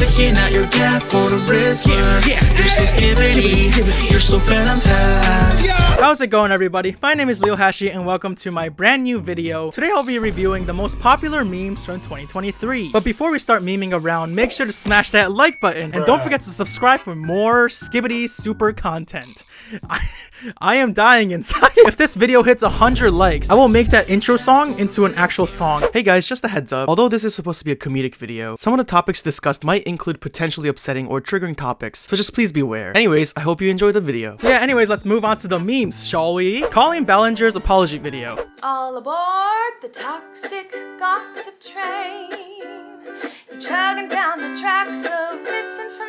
sticking out your gap for the Rizzler. You're so skibidi, you're so Fanum Tax. How's it going, everybody? My name is Leo Hashi and welcome to my brand new video. Today I'll be reviewing the most popular memes from 2023. But before we start memeing around, make sure to smash that like button and don't forget to subscribe for more Skibidi super content. I am dying inside. If this video hits 100 likes, I will make that intro song into an actual song. Hey guys, just a heads up. Although this is supposed to be a comedic video, some of the topics discussed might include potentially upsetting or triggering topics, so just please beware. Anyways, I hope you enjoyed the video. So yeah, anyways, let's move on to the memes, shall we? Colleen Ballinger's apology video. All aboard the toxic gossip train. You're chugging down the tracks of misinformation.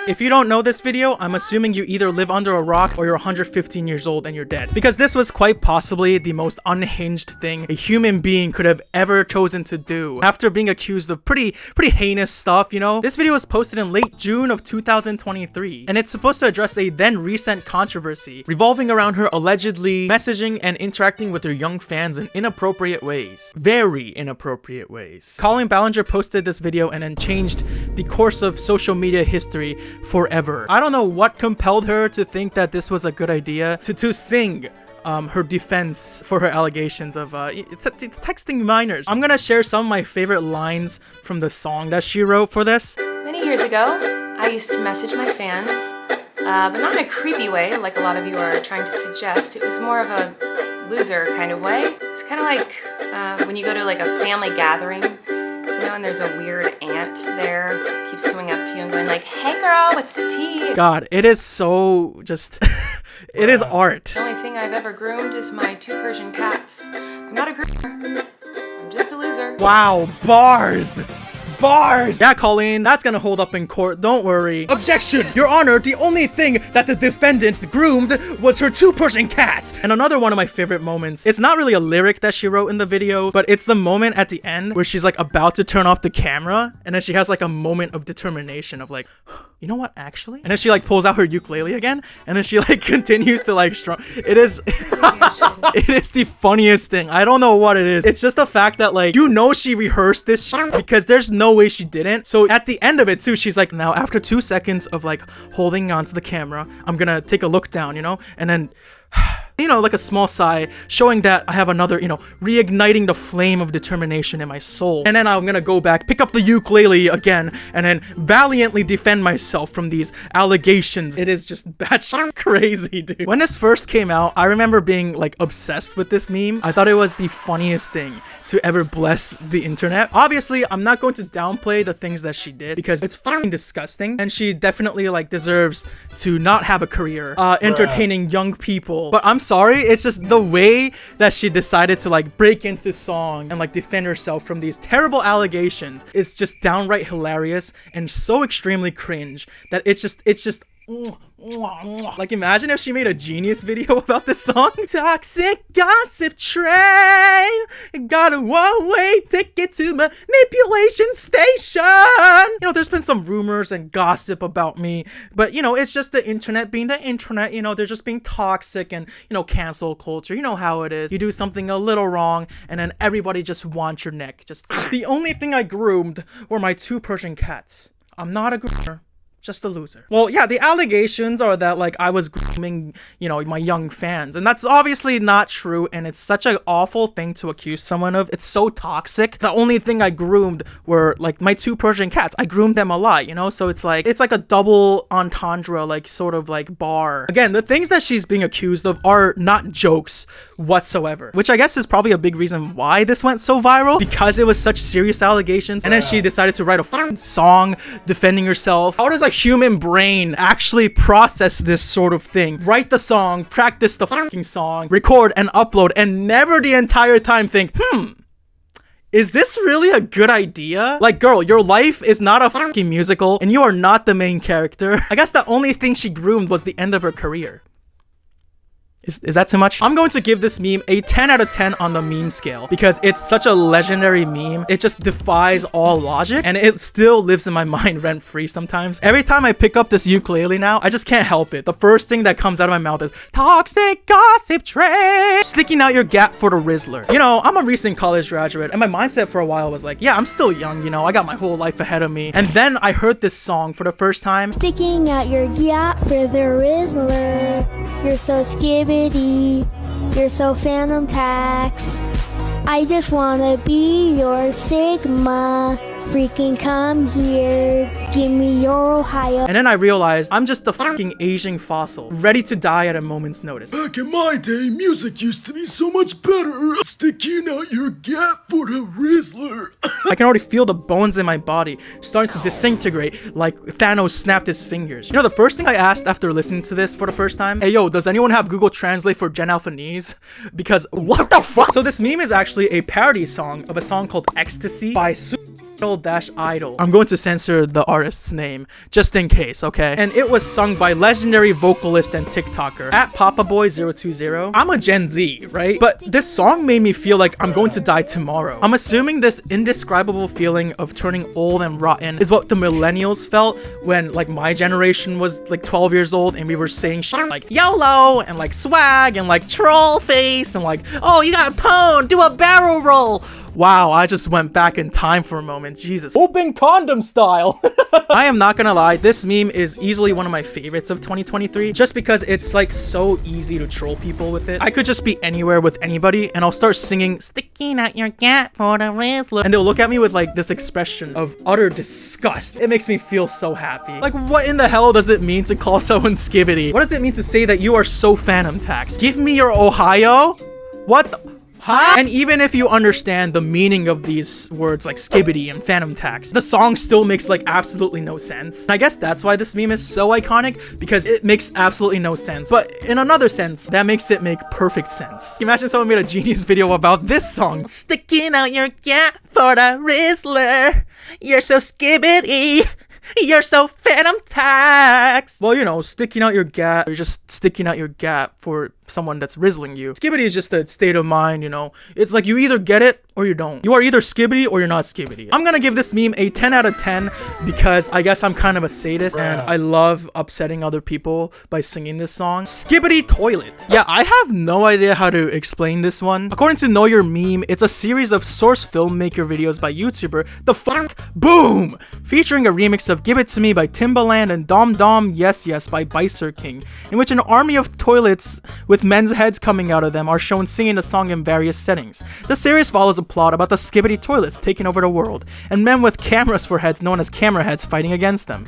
If you don't know this video, I'm assuming you either live under a rock or you're 115 years old and you're dead. Because this was quite possibly the most unhinged thing a human being could have ever chosen to do. After being accused of pretty heinous stuff, you know? This video was posted in late June of 2023. And it's supposed to address a then recent controversy revolving around her allegedly messaging and interacting with her young fans in inappropriate ways. Very inappropriate ways. Colleen Ballinger posted this video and then changed the course of social media history forever. I don't know what compelled her to think that this was a good idea to sing her defense for her allegations of texting minors. I'm gonna share some of my favorite lines from the song that she wrote for this. Many years ago, I used to message my fans, but not in a creepy way like a lot of you are trying to suggest. It was more of a loser kind of way. It's kind of like when you go to like a family gathering, you know, and there's a weird aunt there who keeps coming up to you and going like, "Hey girl, what's the tea?" God, it is so just it is art. The only thing I've ever groomed is my 2 Persian cats. I'm not a groomer. I'm just a loser. Wow, bars! Bars! Yeah, Colleen, that's gonna hold up in court, don't worry. Objection! Your Honor, the only thing that the defendant groomed was her 2 Persian cats! And another one of my favorite moments, it's not really a lyric that she wrote in the video, but it's the moment at the end where she's like about to turn off the camera, and then she has like a moment of determination of like, you know what, actually? And then she like pulls out her ukulele again, and then she like continues to like strum. It is it is the funniest thing. I don't know what it is. It's just the fact that like, you know, she rehearsed this shit because there's no way she didn't. So at the end of it too, she's like, now after 2 seconds of like holding onto the camera, I'm gonna take a look down, you know, and then you know, like a small sigh, showing that I have another, you know, reigniting the flame of determination in my soul. And then I'm gonna go back, pick up the ukulele again, and then valiantly defend myself from these allegations. It is just batshit crazy, dude. When this first came out, I remember being like obsessed with this meme. I thought it was the funniest thing to ever bless the internet. Obviously, I'm not going to downplay the things that she did because it's fucking disgusting, and she definitely like deserves to not have a career entertaining young people. But I'm sorry, it's just the way that she decided to like break into song and like defend herself from these terrible allegations. It's just downright hilarious and so extremely cringe that it's just like, imagine if she made a Genius video about this song. Toxic gossip train, got a one-way ticket to manipulation station. You know, there's been some rumors and gossip about me, but you know, it's just the internet being the internet. You know, they're just being toxic and, you know, cancel culture. You know how it is. You do something a little wrong and then everybody just wants your neck. Just the only thing I groomed were my 2 Persian cats. I'm not a groomer. Just a loser. Well, yeah, the allegations are that like I was grooming, you know, my young fans, and that's obviously not true, and it's such an awful thing to accuse someone of. It's so toxic. The only thing I groomed were like my 2 Persian cats. I groomed them a lot, you know, so it's like a double entendre, like sort of like bar. Again, the things that she's being accused of are not jokes whatsoever, which I guess is probably a big reason why this went so viral, because it was such serious allegations, and then she decided to write a fucking song defending herself. How does a human brain actually process this sort of thing? Write the song, practice the fucking song, record and upload, and never the entire time think, is this really a good idea? Like, girl, your life is not a fucking musical, and you are not the main character. I guess the only thing she groomed was the end of her career. Is that too much? I'm going to give this meme a 10 out of 10 on the meme scale because it's such a legendary meme. It just defies all logic and it still lives in my mind rent-free sometimes. Every time I pick up this ukulele now, I just can't help it. The first thing that comes out of my mouth is toxic gossip train, sticking out your gap for the Rizzler. You know, I'm a recent college graduate and my mindset for a while was like, yeah, I'm still young, you know, I got my whole life ahead of me. And then I heard this song for the first time. Sticking out your Gyat for the Rizzler. You're so Skibidi. You're so Fanum Tax. I just wanna be your Sigma. Freaking come here. Give me your Ohio. And then I realized I'm just a fucking aging fossil, ready to die at a moment's notice. Back in my day, music used to be so much better. Sticking out your gap for the Rizzler. I can already feel the bones in my body starting to disintegrate like Thanos snapped his fingers. You know, the first thing I asked after listening to this for the first time, hey yo, does anyone have Google Translate for Gen Alphanese? Because what the fuck? So this meme is actually a parody song of a song called Ecstasy by Idol. I'm going to censor the artist's name just in case, okay? And it was sung by legendary vocalist and TikToker at PapaBoy020. I'm a Gen Z, right? But this song made me feel like I'm going to die tomorrow. I'm assuming this indescribable feeling of turning old and rotten is what the millennials felt when like my generation was like 12 years old and we were saying shit like YOLO and like swag and like troll face and like, oh, you got pwned, do a barrel roll. Wow, I just went back in time for a moment. Jesus. Open condom style. I am not gonna lie, this meme is easily one of my favorites of 2023 just because it's like so easy to troll people with it. I could just be anywhere with anybody and I'll start singing sticking out your gap for the Rizzler and they'll look at me with like this expression of utter disgust. It makes me feel so happy. Like what in the hell does it mean to call someone Skibidi? What does it mean to say that you are so Fanum Tax? Give me your Ohio? What the? Huh? And even if you understand the meaning of these words like Skibidi and Fanum Tax, the song still makes like absolutely no sense. I guess that's why this meme is so iconic, because it makes absolutely no sense. But in another sense, that makes it make perfect sense. Imagine someone made a genius video about this song. Sticking out your gap for the Rizzler. You're so Skibidi. You're so Fanum Tax. Well, you know, sticking out your gap, you're just sticking out your gap for someone that's rizzling you. Skibidi is just a state of mind, you know. It's like you either get it or you don't. You are either Skibidi or you're not Skibidi. I'm gonna give this meme a 10 out of 10 because I guess I'm kind of a sadist and I love upsetting other people by singing this song. Skibidi Toilet. Yeah, I have no idea how to explain this one. According to Know Your Meme, it's a series of source filmmaker videos by YouTuber The Fuck Boom, featuring a remix of Give It To Me by Timbaland and Dom Dom Yes Yes by Bicer King, in which an army of toilets with men's heads coming out of them are shown singing the song in various settings. The series follows a plot about the Skibidi Toilets taking over the world, and men with cameras for heads known as camera heads fighting against them.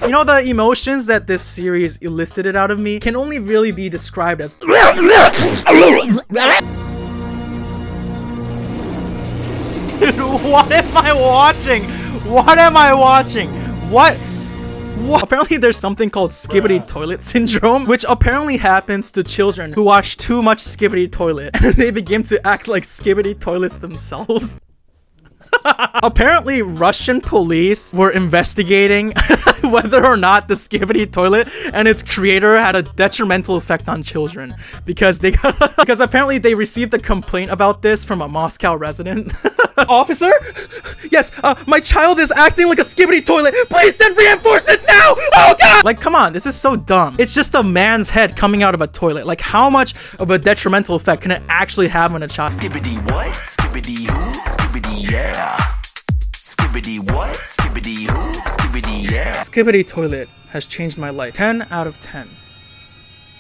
You know, the emotions that this series elicited out of me can only really be described as Dude, what am I watching? What am I watching? What? Apparently there's something called Skibidi Toilet syndrome, which apparently happens to children who watch too much Skibidi Toilet and they begin to act like Skibidi Toilets themselves. Apparently Russian police were investigating whether or not the Skibidi Toilet and its creator had a detrimental effect on children because because apparently they received a complaint about this from a Moscow resident. Officer? Yes, my child is acting like a Skibidi Toilet. Please send reinforcements now! Oh god! Like, come on, this is so dumb. It's just a man's head coming out of a toilet. Like, how much of a detrimental effect can it actually have on a child? Skibidi what? Skibidi who? Skibidi yeah. Skibidi what? Skibidi who? Skibidi yeah. Skibidi Toilet has changed my life. 10 out of 10.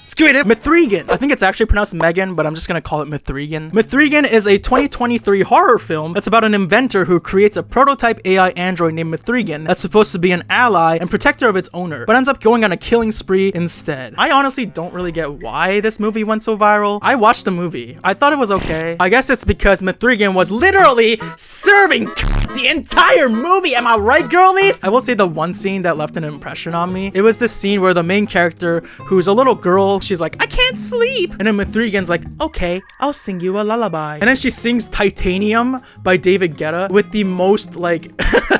Skibidi Mithrigan. I think it's actually pronounced Megan, but I'm just gonna call it Mithrigan. Mithrigan is a 2023 horror film that's about an inventor who creates a prototype AI android named Mithrigan that's supposed to be an ally and protector of its owner, but ends up going on a killing spree instead. I honestly don't really get why this movie went so viral. I watched the movie. I thought it was okay. I guess it's because Mithrigan was literally serving the entire movie. Am I right, girlies? I will say the one scene that left an impression on me. It was this scene where the main character, who's a little girl, she's like, I can't sleep. And then Mithrigan's like, okay, I'll sing you a lullaby. And then she sings Titanium by David Guetta with the most like,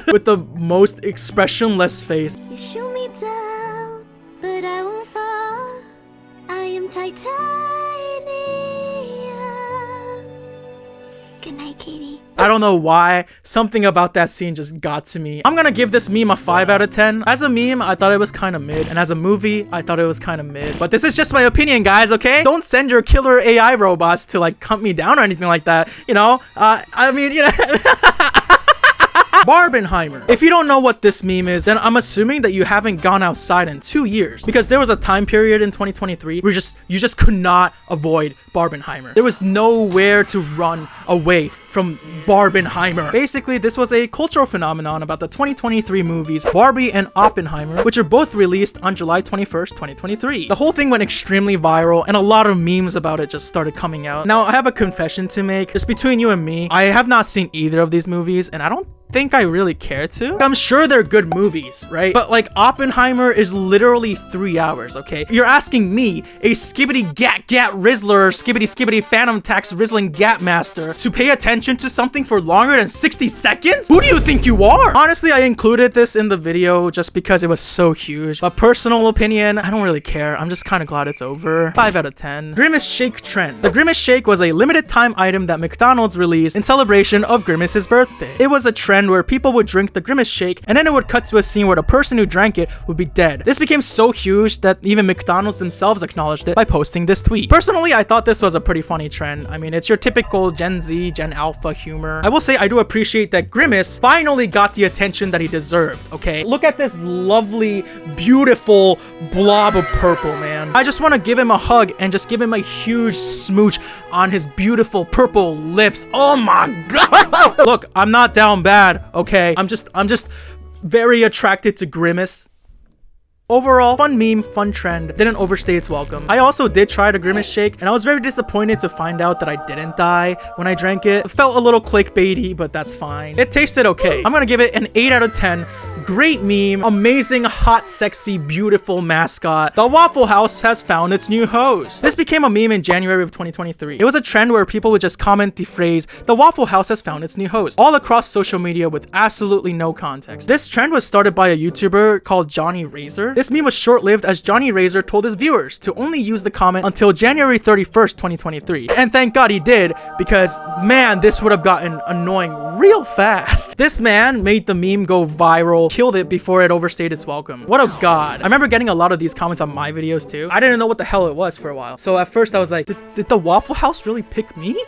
with the most expressionless face. You shoot me down, but I won't fall. I am titanium. Good night, Katie. I don't know why, something about that scene just got to me. I'm gonna give this meme a 5 out of 10. As a meme, I thought it was kind of mid, and as a movie, I thought it was kind of mid. But this is just my opinion, guys, okay? Don't send your killer AI robots to like hunt me down or anything like that, you know? I mean, you know. Barbenheimer. If you don't know what this meme is, then I'm assuming that you haven't gone outside in 2 years, because there was a time period in 2023 where you just could not avoid Barbenheimer. There was nowhere to run away from Barbenheimer. Basically, this was a cultural phenomenon about the 2023 movies Barbie and Oppenheimer, which are both released on July 21st, 2023. The whole thing went extremely viral, and a lot of memes about it just started coming out. Now, I have a confession to make. Just between you and me, I have not seen either of these movies, and I don't think I really care to. I'm sure they're good movies, right? But like Oppenheimer is literally 3 hours, okay? You're asking me, a Skibidi Rizzler, Skibidi Fanum Tax Rizzling Gyat master, to pay attention to something for longer than 60 seconds? Who do you think you are? Honestly, I included this in the video just because it was so huge. But personal opinion, I don't really care. I'm just kind of glad it's over. 5 out of 10. Grimace Shake trend. The Grimace Shake was a limited time item that McDonald's released in celebration of Grimace's birthday. It was a trend where people would drink the Grimace Shake, and then it would cut to a scene where the person who drank it would be dead. This became so huge that even McDonald's themselves acknowledged it by posting this tweet. Personally, I thought this was a pretty funny trend. I mean, it's your typical Gen Z, Gen Alpha humor. I will say I do appreciate that Grimace finally got the attention that he deserved, okay? Look at this lovely, beautiful blob of purple, man. I just want to give him a hug and just give him a huge smooch on his beautiful purple lips. Oh my god! Look, I'm not down bad. Okay, I'm just very attracted to Grimace. Overall, fun meme, fun trend, didn't overstay its welcome. I also did try the Grimace Shake, and I was very disappointed to find out that I didn't die when I drank it. It felt a little clickbaity, but that's fine. It tasted okay. I'm gonna give it an 8 out of 10. Great meme, amazing, hot, sexy, beautiful mascot. The Waffle House has found its new host. This became a meme in January of 2023. It was a trend where people would just comment the phrase, the Waffle House has found its new host, all across social media with absolutely no context. This trend was started by a YouTuber called Johnny Razor. This meme was short-lived as Johnny Razor told his viewers to only use the comment until January 31st, 2023. And thank God he did, because man, this would have gotten annoying real fast. This man made the meme go viral, killed it before it overstayed its welcome. What a god. I remember getting a lot of these comments on my videos too. I didn't know what the hell it was for a while. So at first I was like, did the Waffle House really pick me?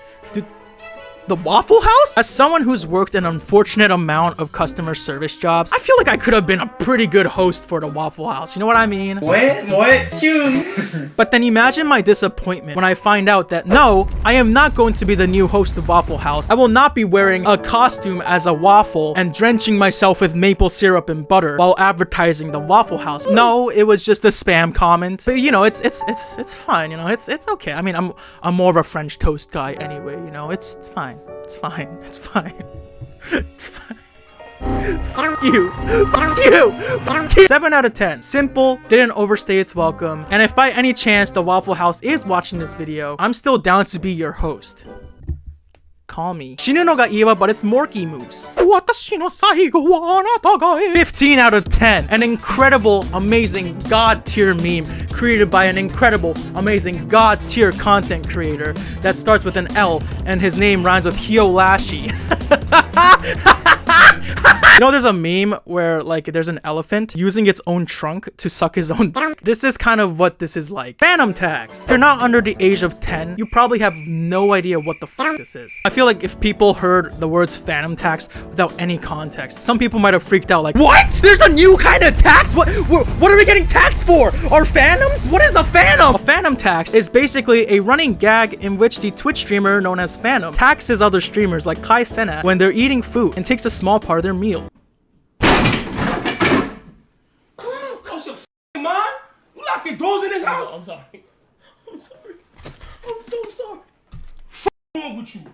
The Waffle House? As someone who's worked an unfortunate amount of customer service jobs, I feel like I could have been a pretty good host for the Waffle House. You know what I mean? What? But then imagine my disappointment when I find out that no, I am not going to be the new host of Waffle House. I will not be wearing a costume as a waffle and drenching myself with maple syrup and butter while advertising the Waffle House. No, it was just a spam comment. But you know, it's fine. You know, it's okay. I mean, I'm more of a French toast guy anyway. You know, it's fine. It's fine. It's fine. It's fine. Fuck you. Fuck you. Fuck you. 7 out of 10. Simple, didn't overstay its welcome. And if by any chance the Waffle House is watching this video, I'm still down to be your host. Call me Shinunoga Iwa, but it's Morky Moose. 15 out of 10. An incredible, amazing, god tier meme created by an incredible, amazing, god tier content creator that starts with an L and his name rhymes with Hiolashi. You know, there's a meme where like there's an elephant using its own trunk to suck his own dick. This is kind of what this is like. Fanum Tax. If you're not under the age of 10, you probably have no idea what the fuck this is. I feel like if people heard the words Fanum Tax without any context, some people might have freaked out like, what? There's a new kind of tax? What are we getting taxed for? Are Phantoms? What is a Phantom? A Fanum Tax is basically a running gag in which the Twitch streamer known as Fanum taxes other streamers like Kai Sena when they're eating food and takes a small part of their meal. Doors in his house. I'm sorry. I'm sorry. I'm so sorry.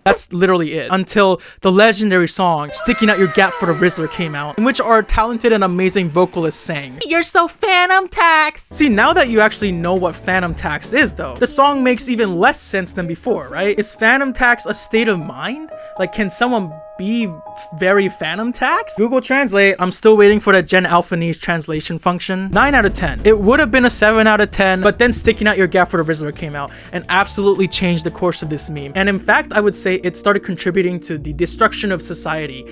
That's literally it. Until the legendary song Sticking Out Your Gap for the Rizzler came out, in which our talented and amazing vocalist sang, "You're so Fanum Tax." See, now that you actually know what Fanum Tax is though, the song makes even less sense than before, right? Is Fanum Tax a state of mind? Like, can someone be very Fanum Tax? Google Translate, I'm still waiting for that Gen Alphanese translation function. 9 out of 10. It would have been a 7 out of 10, but then Sticking Out Your Gap for the Rizzler came out and absolutely changed the course of this meme. And in fact, I would say it started contributing to the destruction of society.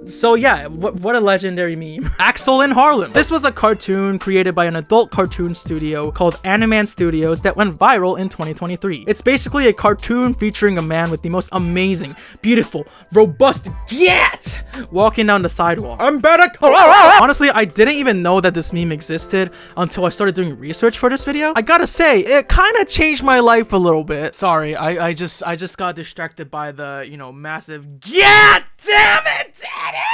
So yeah, what a legendary meme. Axel in Harlem. This was a cartoon created by an adult cartoon studio called Animan Studios that went viral in 2023. It's basically a cartoon featuring a man with the most amazing, beautiful, robust Gyat walking down the sidewalk. I'm better. Honestly, I didn't even know that this meme existed until I started doing research for this video. I gotta say, it kind of changed my life a little bit. Sorry, I just got distracted by the, you know, massive Gyat. Damn it!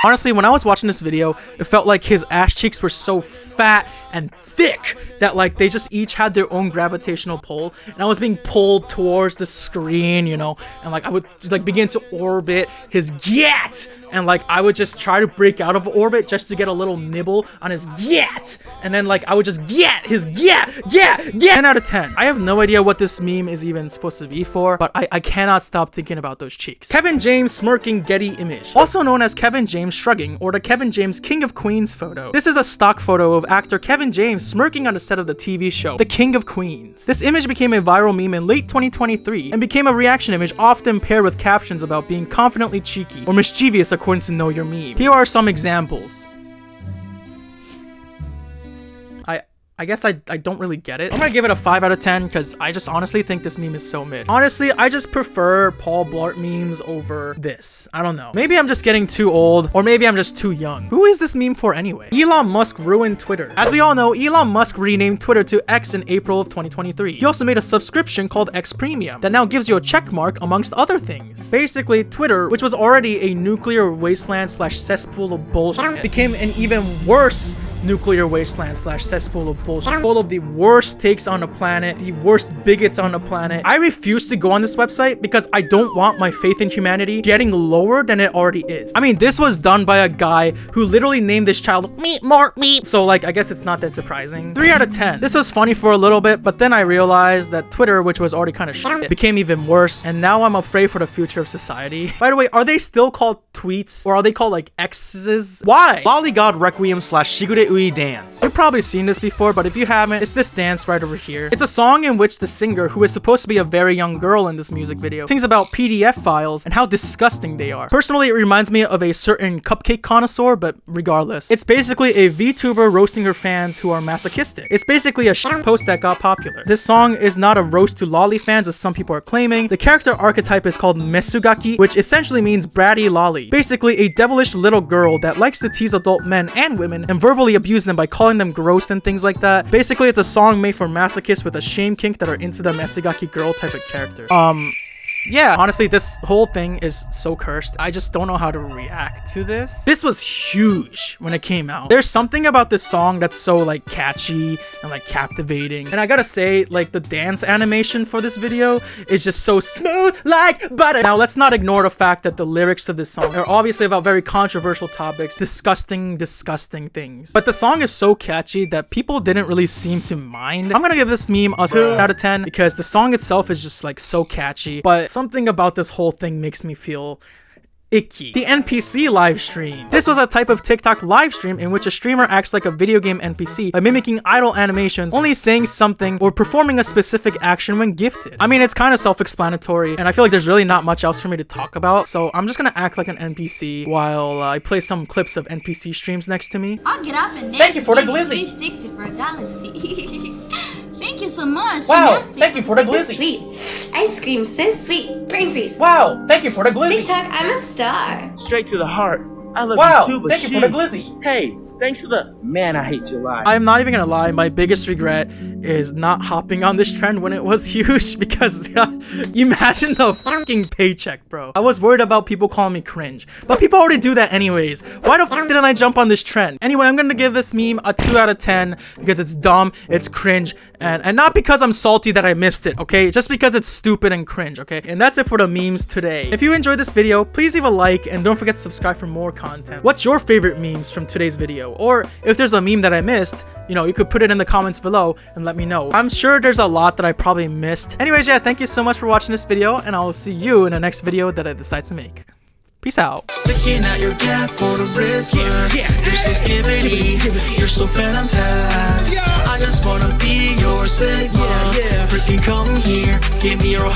Honestly, when I was watching this video, it felt like his ass cheeks were so fat and thick that like they just each had their own gravitational pull, and I was being pulled towards the screen, you know, and like I would just like begin to orbit his Gyat, and like I would just try to break out of orbit just to get a little nibble on his Gyat, and then like I would just get his Gyat. 10 out of 10. I have no idea what this meme is even supposed to be for, but I cannot stop thinking about those cheeks. Kevin James smirking Getty image, also known as Kevin James shrugging or the Kevin James King of Queens photo. This is a stock photo of actor Kevin James smirking on the set of the TV show The King of Queens. This image became a viral meme in late 2023 and became a reaction image often paired with captions about being confidently cheeky or mischievous according to Know Your Meme. Here are some examples. I guess I don't really get it. I'm gonna give it a 5 out of 10 because I just honestly think this meme is so mid. Honestly, I just prefer Paul Blart memes over this. I don't know. Maybe I'm just getting too old, or maybe I'm just too young. Who is this meme for anyway? Elon Musk ruined Twitter. As we all know, Elon Musk renamed Twitter to X in April of 2023. He also made a subscription called X Premium that now gives you a check mark amongst other things. Basically, Twitter, which was already a nuclear wasteland / cesspool of bullshit, became an even worse nuclear wasteland / cesspool of bullshit, full of the worst takes on the planet, the worst bigots on the planet. I refuse to go on this website because I don't want my faith in humanity getting lower than it already is. I mean, this was done by a guy who literally named this child Meat Mark Meat, so like I guess it's not that surprising. 3 out of 10. This was funny for a little bit, but then I realized that Twitter, which was already kind of shit, became even worse, and now I'm afraid for the future of society. By the way, are they still called tweets, or are they called like X's? Why? Lollygod Requiem / Shigure dance. You've probably seen this before, but if you haven't, it's this dance right over here. It's a song in which the singer, who is supposed to be a very young girl in this music video, sings about PDF files and how disgusting they are. Personally, it reminds me of a certain cupcake connoisseur, but regardless, it's basically a VTuber roasting her fans who are masochistic. It's basically a shit post that got popular. This song is not a roast to lolly fans as some people are claiming. The character archetype is called Mesugaki, which essentially means bratty lolly. Basically a devilish little girl that likes to tease adult men and women and verbally abuse them by calling them gross and things like that. Basically, it's a song made for masochists with a shame kink that are into the Mesugaki girl type of character. Yeah, honestly, this whole thing is so cursed. I just don't know how to react to this. This was huge when it came out. There's something about this song that's so like catchy and like captivating. And I gotta say, like the dance animation for this video is just so smooth like butter. Now, let's not ignore the fact that the lyrics of this song are obviously about very controversial topics, disgusting things. But the song is so catchy that people didn't really seem to mind. I'm gonna give this meme a 2 out of 10 because the song itself is just like so catchy. But something about this whole thing makes me feel icky. The NPC livestream. This was a type of TikTok livestream in which a streamer acts like a video game NPC by mimicking idle animations, only saying something or performing a specific action when gifted. I mean, it's kind of self-explanatory, and I feel like there's really not much else for me to talk about, so I'm just gonna act like an NPC while I play some clips of NPC streams next to me. I'll get up and dance. Thank you for the glizzy. 360 for a galaxy. Thank you so much. Wow, thank you for the glizzy. Sweet. Ice cream, so sweet. Brain freeze. Wow, thank you for the glizzy. TikTok, I'm a star. Straight to the heart. I love Wow, you too, but thank you for the glizzy. Hey, Thanks for the man, I hate you lie. I'm not even gonna lie, my biggest regret is not hopping on this trend when it was huge because imagine the fucking paycheck, bro. I was worried about people calling me cringe, but people already do that anyways. Why the f didn't I jump on this trend? Anyway, I'm gonna give this meme a 2 out of 10 because it's dumb, it's cringe, and not because I'm salty that I missed it, okay? Just because it's stupid and cringe, okay? And that's it for the memes today. If you enjoyed this video, please leave a like and don't forget to subscribe for more content. What's your favorite memes from today's video? Or if there's a meme that I missed, you know, you could put it in the comments below and let me know. I'm sure there's a lot that I probably missed. Anyways, yeah, thank you so much for watching this video, and I will see you in the next video that I decide to make. Peace out. Sticking out your gap for the Rizzler. You're so skibidi, you're so Fanum Tax. I just wanna be your Sigma. Freaking come here, give me your